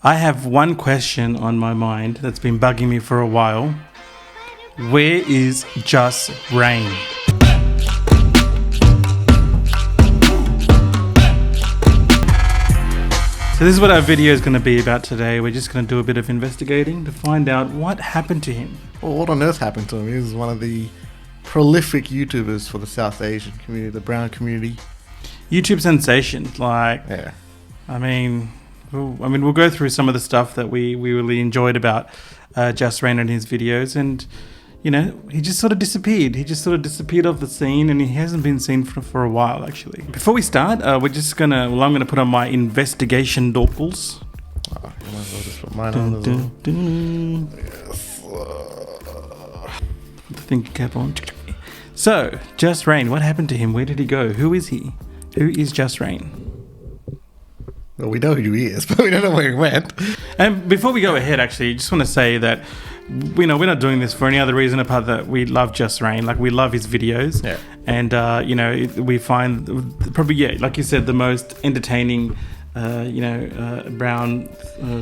I have one question on my mind that's been bugging me for a while. Where is JusReign? So this is what our video is going to be about today. We're just going to do a bit of investigating to find out what happened to him. Well, what on earth happened to him? He was one of the prolific YouTubers for the South Asian community, the brown community. YouTube sensation, like, Yeah. I mean, we'll go through some of the stuff that we really enjoyed about JusReign and his videos, and you know, he just sort of disappeared. He just sort of disappeared off the scene, and he hasn't been seen for a while, actually. Before we start, I'm gonna put on my investigation dorkles. Oh, I might as well just put mine on as well. Yes. Put the thinking cap on. So, JusReign, what happened to him? Where did he go? Who is he? Who is JusReign? Well, we know who he is, but we don't know where he went. And before we go ahead, actually, I just want to say that we're not doing this for any other reason apart that we love JusReign. Like, we love his videos. Yeah. And, we find probably, like you said, the most entertaining, brown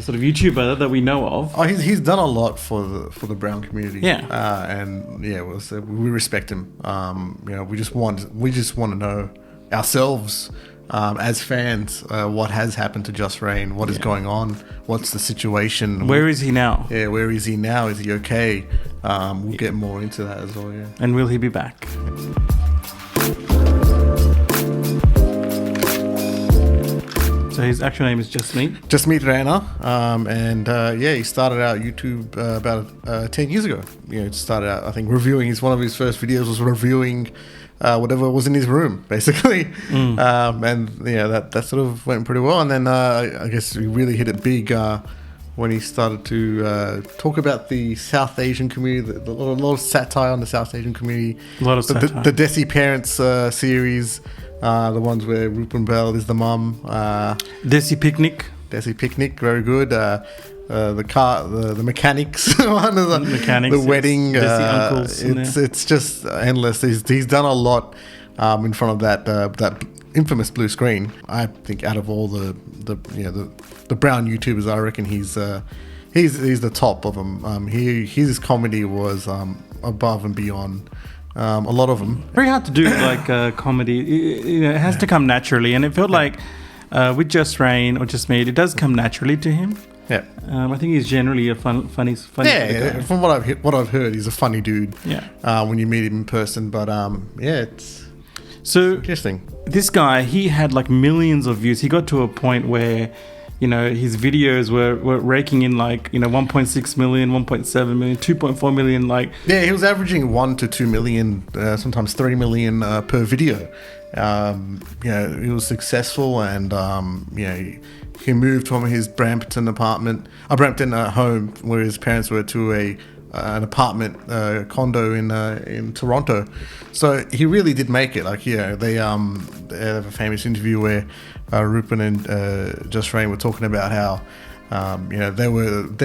sort of YouTuber that we know of. Oh, he's done a lot for the brown community. Yeah. We respect him. We just want to know ourselves, as fans, what has happened to JusReign, what is going on, what's the situation, where is he now? Yeah, where is he now? Is he okay? We'll get more into that as well. Yeah. And will he be back? So his actual name is JusReign, he started out YouTube about 10 years ago. It started out, I think, reviewing. One of his first videos was reviewing whatever was in his room, basically. That sort of went pretty well. And then I guess he really hit it big when he started to talk about the South Asian community, a lot of satire on the South Asian community. A lot of satire. The disappearance series, the ones where Rupert Bell is the mum. Desi Picnic, very good. The mechanics one, the wedding. Uncles, it's just endless. He's done a lot in front of that infamous blue screen. I think out of all the brown YouTubers, I reckon he's the top of them. His comedy was above and beyond a lot of them. Very hard to do like comedy. It has to come naturally, and it felt like with JusReign or Just Me, it does come naturally to him. Yeah, I think he's generally a funny. Yeah, from what I've heard, he's a funny dude. Yeah, when you meet him in person, but it's so interesting. This guy, he had like millions of views. He got to a point where, his videos were raking in like 1.6 million, 1.7 million, 2.4 million. Like, yeah, he was averaging 1 to 2 million, sometimes 3 million per video. He was successful, and he moved from his Brampton home where his parents were to an apartment condo in Toronto. So he really did make it. Like, they have a famous interview where Rupert and JusReign were talking about how they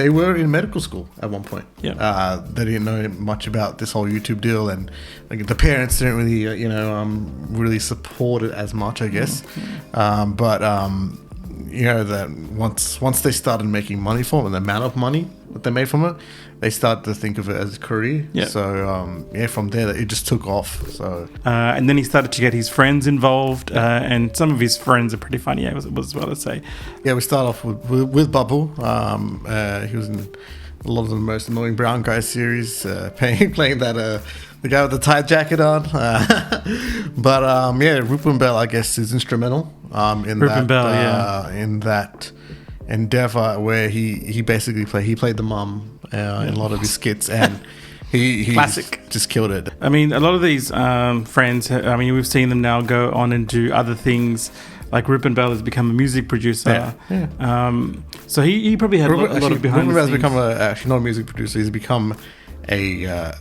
were in medical school at one point. Yeah. They didn't know much about this whole YouTube deal, and like, the parents didn't really really support it as much, I guess. That once they started making money from it, and the amount of money that they made from it, they started to think of it as a career. Yeah. So from there, it just took off. So and then he started to get his friends involved, and some of his friends are pretty funny as well, let's say. Yeah, we start off with Bubble. He was in a lot of the most annoying brown guy series, playing that the guy with the tight jacket on. Rupert Bell, I guess, is instrumental in that endeavor where he basically played the mum in a lot of his skits, and he classic, just killed it. I mean, a lot of these friends, we've seen them now go on and do other things. Like Rupert Bell has become a music producer. Yeah. So he probably had a lot of behind the scenes. Rupert Bell's become actually not a music producer. He's become a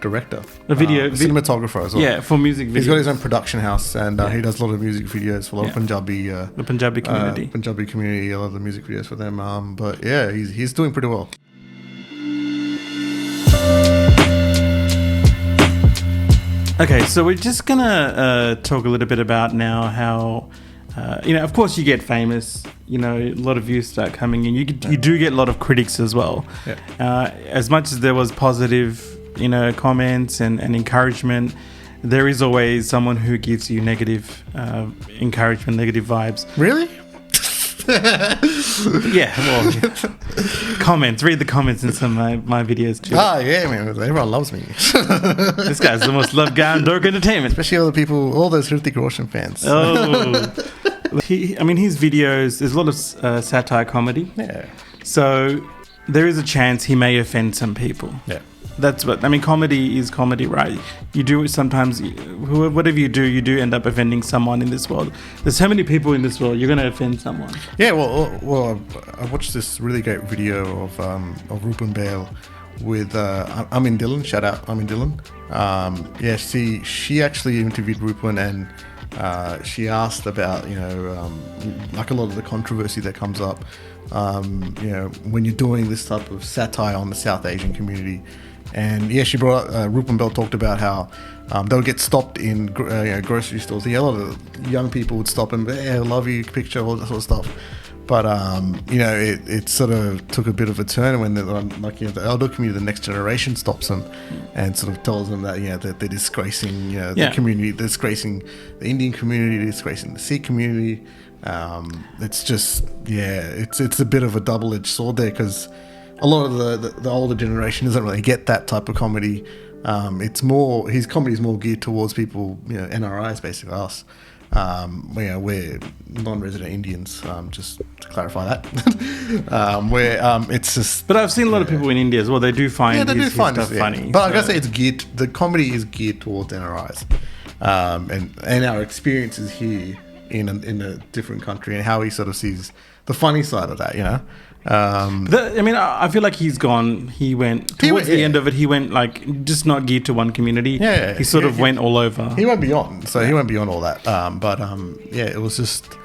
director, a cinematographer as well. Yeah, for music videos. He's got his own production house, and he does a lot of music videos for a lot of Punjabi, the Punjabi community. A lot of the music videos for them. He's doing pretty well. Okay, so we're just gonna talk a little bit about now how Of course you get famous, a lot of views start coming in. You do get a lot of critics as well. Yeah. As much as there was positive, comments and encouragement, there is always someone who gives you negative encouragement, negative vibes. Really? Yeah, well, comments. Read the comments in some of my videos too. Ah, yeah, man. Everyone loves me. This guy's the most loved guy on Dork Entertainment. Especially all those Hrithik Roshan fans. Oh. His videos, there's a lot of satire comedy. Yeah. So there is a chance he may offend some people. Yeah. That's what comedy is comedy, right? You do sometimes, whatever you do end up offending someone in this world. There's so many people in this world, you're going to offend someone. Yeah, well, I watched this really great video of Rupen Bale with Amin Dillon. Shout out Amin Dillon. She actually interviewed Rupen, and she asked about like a lot of the controversy that comes up when you're doing this type of satire on the South Asian community. And she brought up, Rupen Bell talked about how they'll get stopped in grocery stores. A lot of young people would stop and, hey, I love you, picture, all that sort of stuff. But, it sort of took a bit of a turn when the elder community, the next generation, stops them and sort of tells them that, that they're disgracing, the community, disgracing the Indian community, disgracing the Sikh community. It's just, it's a bit of a double-edged sword there, because a lot of the older generation doesn't really get that type of comedy. It's more, his comedy is more geared towards people, NRIs, basically us. We're non-resident Indians, just to clarify that. It's just. But I've seen a lot of people in India as well. They do find his stuff funny. But I gotta say, the comedy is geared towards NRIs, and our experiences here in a different country, and how he sort of sees the funny side of that, I feel like he's gone. He went towards the end of it. He went just not geared to one community. Yeah, he sort of went all over. He went beyond. So he went beyond all that. It was just.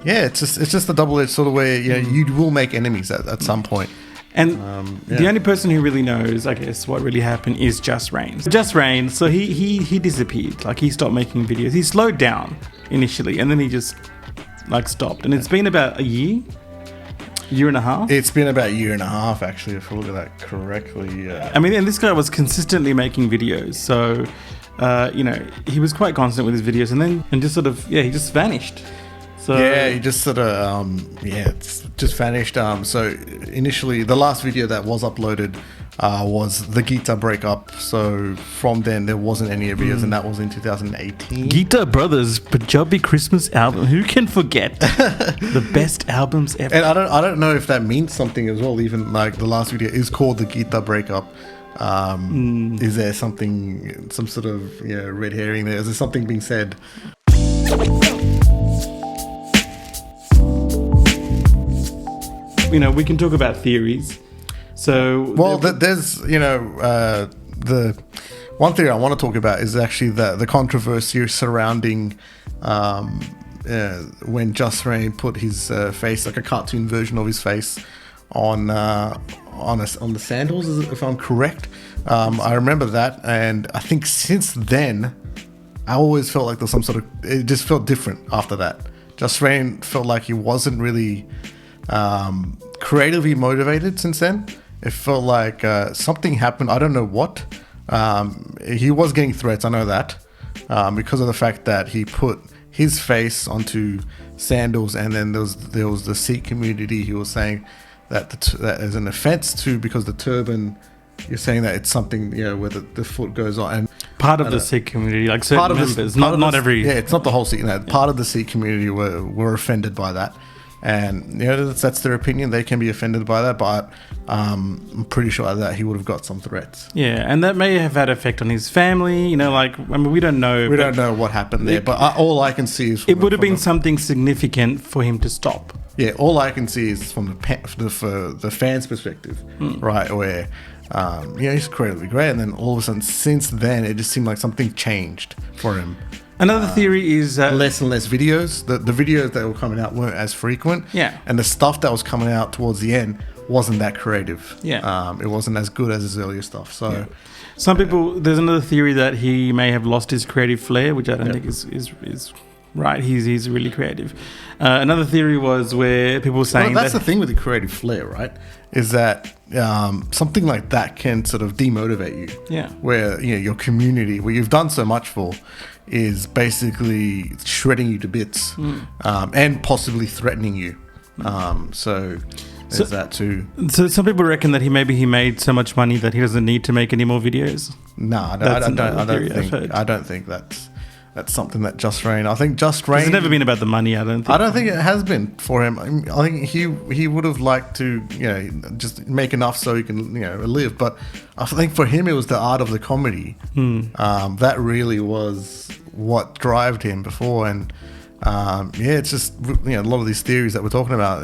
Yeah, it's just a double-edged sort of way. You will make enemies at some point. And the only person who really knows, I guess, what really happened is JusReign. JusReign, so he disappeared. He stopped making videos. He slowed down initially, and then he just stopped. And it's been about a year and a half. It's been about a year and a half, actually, if I look at that correctly. And this guy was consistently making videos, so he was quite constant with his videos, and just sort of he just vanished. So he just sort of it's just vanished. So initially, the last video that was uploaded was the Gita breakup. So from then, there wasn't any videos, and that was in 2018. Gita Brothers Punjabi Christmas album. Who can forget the best albums ever? And I don't know if that means something as well. Even the last video is called the Gita breakup. Is there some sort of red herring there? Is there something being said? We can talk about theories. So there's the one theory I want to talk about is actually the controversy surrounding when JusReign put his face, like a cartoon version of his face, on the sandals, if I'm correct. I remember that, and I think since then I always felt like there's some sort of, it just felt different after that. JusReign felt like he wasn't really creatively motivated since then. It felt like something happened. I don't know what. He was getting threats, I know that, because of the fact that he put his face onto sandals, and then there was the Sikh community. He was saying that that is an offense to, because the turban, you're saying that it's something where the foot goes on, and part of the Sikh community, like certain members, not every. Yeah, it's not the whole Sikh. Part of the Sikh community were offended by that. And that's their opinion. They can be offended by that, but I'm pretty sure that he would have got some threats. Yeah, and that may have had effect on his family. We don't know. We don't know what happened there, but all I can see is it would have been something significant for him to stop. Yeah, all I can see is from the fans' perspective, right? Where he's creatively great, and then all of a sudden, since then, it just seemed like something changed for him. Another theory is less and less videos. The videos that were coming out weren't as frequent. Yeah. And the stuff that was coming out towards the end wasn't that creative. Yeah. It wasn't as good as his earlier stuff. So some people, there's another theory that he may have lost his creative flair, which I don't think is right. He's really creative. Another theory was where people were saying that's the thing with the creative flair, right? Is that something like that can sort of demotivate you. Yeah. Where your community, where you've done so much for, is basically shredding you to bits, and possibly threatening you. So there's that too. So some people reckon that he made so much money that he doesn't need to make any more videos. No, I don't think that's something that JusReign. I think JusReign. It's never been about the money. I don't think. I don't think it has been for him. I think he would have liked to just make enough so he can live. But I think for him it was the art of the comedy. That really was what drove him before. And it's just a lot of these theories that we're talking about.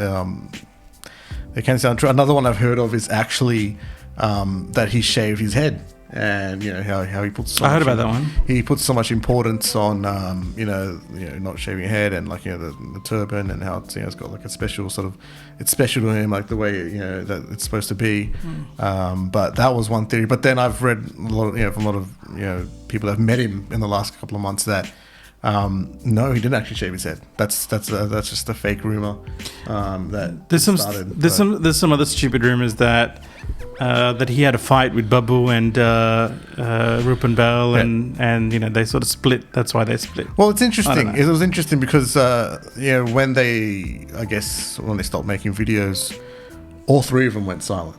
They can sound true. Another one I've heard of is actually that he shaved his head. And how he puts. I heard about that one. He puts so much importance on not shaving your head and the turban, and how it's got like a special sort of, it's special to him, like the way that it's supposed to be. But that was one theory. But then I've read a lot from a lot of people that have met him in the last couple of months that no, he didn't actually shave his head. That's just a fake rumor. That there's some other stupid rumors that he had a fight with Babu and Rupan Bell, and they sort of split. That's why they split. Well, it's interesting. It was interesting because when they stopped making videos, all three of them went silent.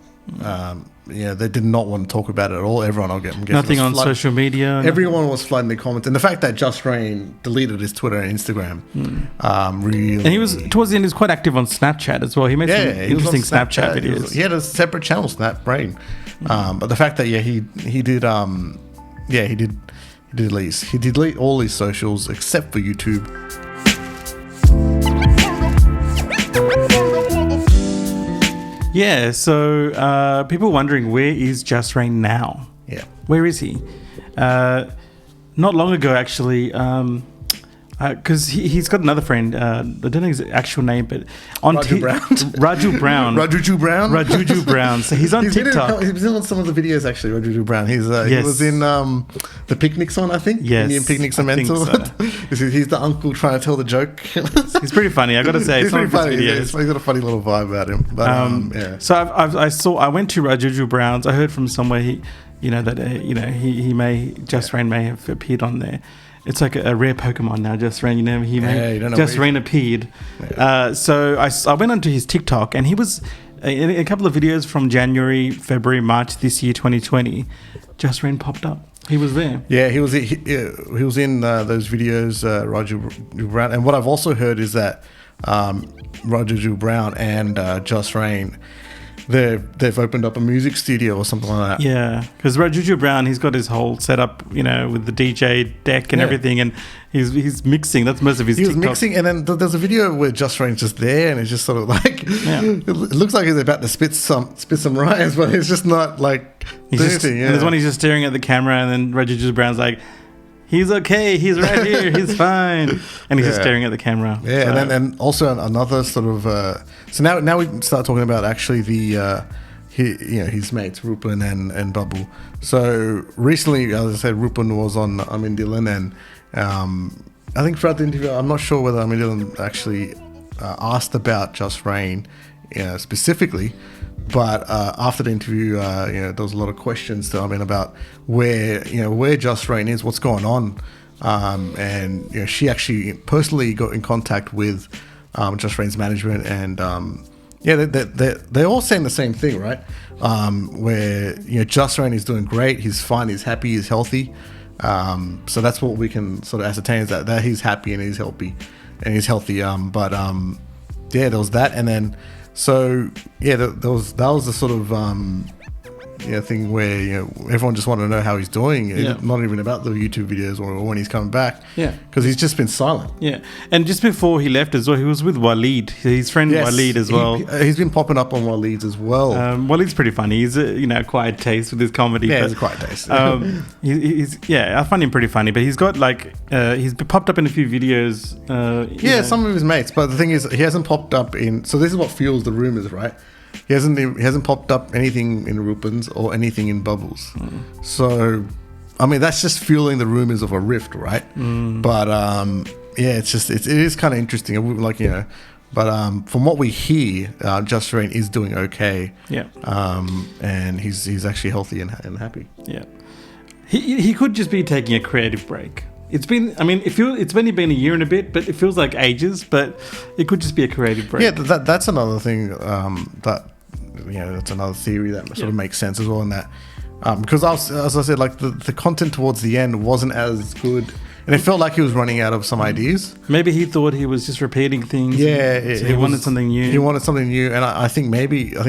They did not want to talk about it at all. Everyone, nothing on social media. Everyone was flooding the comments, and the fact that JusReign deleted his Twitter and Instagram, really. And he was towards the end. He was quite active on Snapchat as well. He made some interesting Snapchat videos. He had a separate channel, SnapBrain. But the fact that he did delete all his socials except for YouTube. Yeah, so people wondering, where is JusReign now? Yeah. Where is he? Not long ago, actually, because he's got another friend. I don't know his actual name, but on Raju Brown. Rajuju Brown. So he's on TikTok. He's been on some of the videos, actually, Rajuju Brown. He was in the Picnics one, I think. Yes. Indian Picnics are mental. So. He's the uncle trying to tell the joke. He's pretty funny, I got to say. He's pretty funny. He's got a funny little vibe about him. But, So I went to Rajuju Brown's. I heard from somewhere JusReign may have appeared on there. It's like a rare Pokemon now, JusReign. JusReign appeared. Yeah. So I went onto his TikTok, and he was in a couple of videos from January, February, March this year, 2020. JusReign popped up. He was there. Yeah, he was in those videos, Raju Brown. And what I've also heard is that Raju Brown and JusReign, they've opened up a music studio or something like that. Yeah, because Rajuju Brown, he's got his whole setup, with the DJ deck and everything, and he's mixing. That's most of his. He was mixing, and then there's a video where JusReign's just there, and it's just sort of like it looks like he's about to spit some rhymes, but it's just not like anything. And there's one he's just staring at the camera, and then Rajuju Brown's like, he's okay. He's right here. He's fine. And he's just staring at the camera. Yeah, so. and also another sort of. So now we start talking about actually his mates Rupan and Babu. So recently, as I said, Rupan was on Amin Dylan, and I think throughout the interview, I'm not sure whether Amin Dylan actually asked about JusReign specifically. But after the interview, there was a lot of questions to Amin about where JusReign is, what's going on, and she actually personally got in contact with JusReign's management, and they're all saying the same thing, right? Where JusReign is doing great, he's fine, he's happy, he's healthy. So that's what we can sort of ascertain, is that he's happy and he's healthy, But there was that, and then. So that was the sort of thing where everyone just wanted to know how he's doing. Not even about the YouTube videos or when he's coming back. Because he's just been silent. And just before he left as well, he was with Waleed, his friend Waleed as well. He's been popping up on Waleed's as well. Waleed's pretty funny. He's a quiet taste with his comedy. Yeah, he's a quiet taste. I find him pretty funny. But he's got he's popped up in a few videos. Some of his mates. But the thing is, he hasn't popped up in. So this is what fuels the rumors, right? He hasn't popped up anything in Rupan's or anything in Bubbles. So, I mean, that's just fueling the rumors of a rift, right? But yeah, it's just it is kind of interesting. Like, you know, but from what we hear, JusReign is doing okay. Yeah. And he's actually healthy and happy. Yeah. He could just be taking a creative break. It's been, I mean, it's only been a year and a bit, but it feels like ages. But it could just be a creative break. Yeah, that's another thing. That, you know, that's another theory that sort of makes sense as well. In that, because as I said, like the content towards the end wasn't as good. And it felt like he was running out of some ideas. Maybe he thought he was just repeating things. Yeah. So he wanted something new. He wanted something new. And I think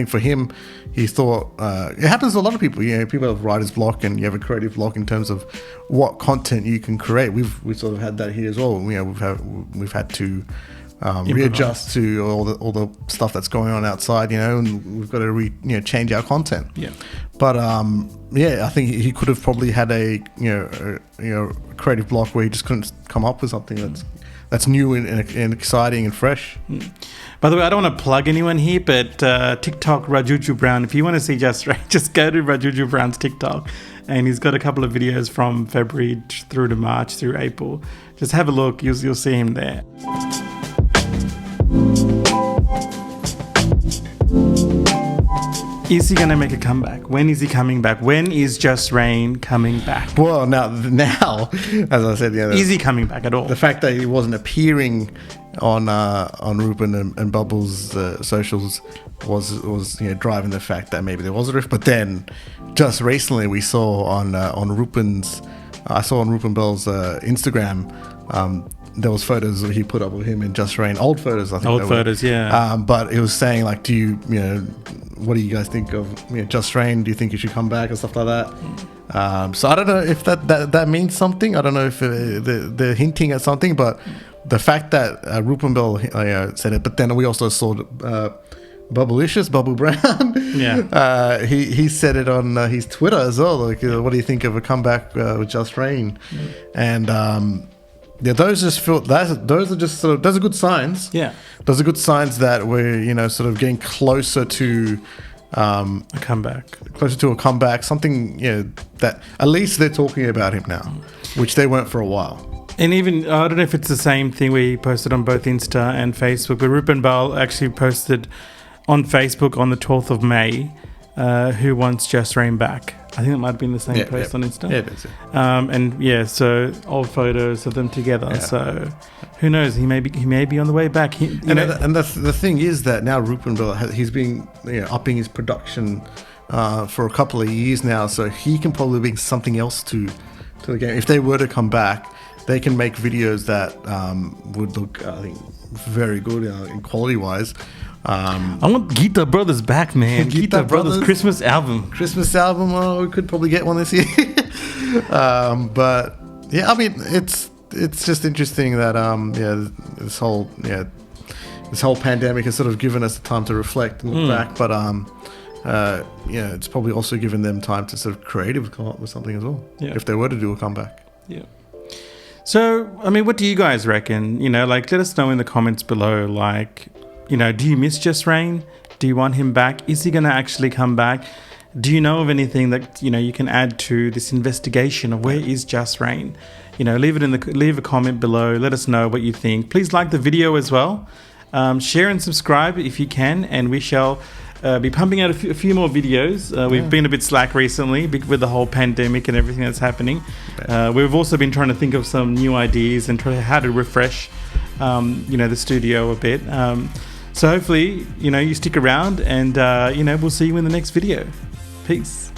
for him, he thought, it happens to a lot of people. You know, people have writer's block and you have a creative block in terms of what content you can create. We've sort of had that here as well. You know, we've had to readjust to all the stuff that's going on outside, you know, and we've got to change our content. Yeah. But I think he could have probably had a creative block where he just couldn't come up with something that's new and exciting and fresh. By the way, I don't want to plug anyone here, but TikTok Rajuju Brown. If you want to see JusReign, just go to Rajuju Brown's TikTok, and he's got a couple of videos from February through to March through April. Just have a look; you'll see him there. Is he going to make a comeback? When is he coming back? When is JusReign coming back? Well, now, as I said, is he coming back at all? The fact that he wasn't appearing on Ruben and Bubbles' socials was driving the fact that maybe there was a rift. But then, just recently, we saw on Ruben's, I saw on Ruben Bell's Instagram. There was photos that he put up of him and JusReign, old photos, I think. Old photos, yeah. But it was saying, like, what do you guys think of JusReign? Do you think he should come back and stuff like that? So I don't know if that means something. I don't know if they're hinting at something, but the fact that Ruben Bell said it, but then we also saw Bubble Brown. Yeah. He said it on his Twitter as well. Like, what do you think of a comeback with JusReign? And those are good signs. Yeah, those are good signs that we're sort of getting closer to a comeback. Something that at least they're talking about him now, which they weren't for a while. And even I don't know if it's the same thing we posted on both Insta and Facebook, but Ruben Bell actually posted on Facebook on the 12th of May, who wants JusReign back. I think it might have been the same post on Insta. Yeah, that's it. So old photos of them together. Yeah. So who knows? He may be on the way back. And the thing is that now Ruben Bell he's been upping his production for a couple of years now, so he can probably bring something else to the game. If they were to come back, they can make videos that would look, I think, very good in quality wise. I want Gita Brothers back, man. Gita Brothers Christmas album. Oh, we could probably get one this year. But yeah, I mean, it's just interesting that this whole pandemic has sort of given us the time to reflect and look back. But it's probably also given them time to sort of creatively come up with something as well. Yeah. If they were to do a comeback. Yeah. So, I mean, what do you guys reckon? Let us know in the comments below. Do you miss JusReign? Do you want him back? Is he going to actually come back? Do you know of anything that you can add to this investigation of where is JusReign? Leave a comment below. Let us know what you think. Please like the video as well. Share and subscribe if you can, and we shall be pumping out a few more videos. We've been a bit slack recently with the whole pandemic and everything that's happening. We've also been trying to think of some new ideas and try how to refresh, the studio a bit. So hopefully, you stick around and, we'll see you in the next video. Peace.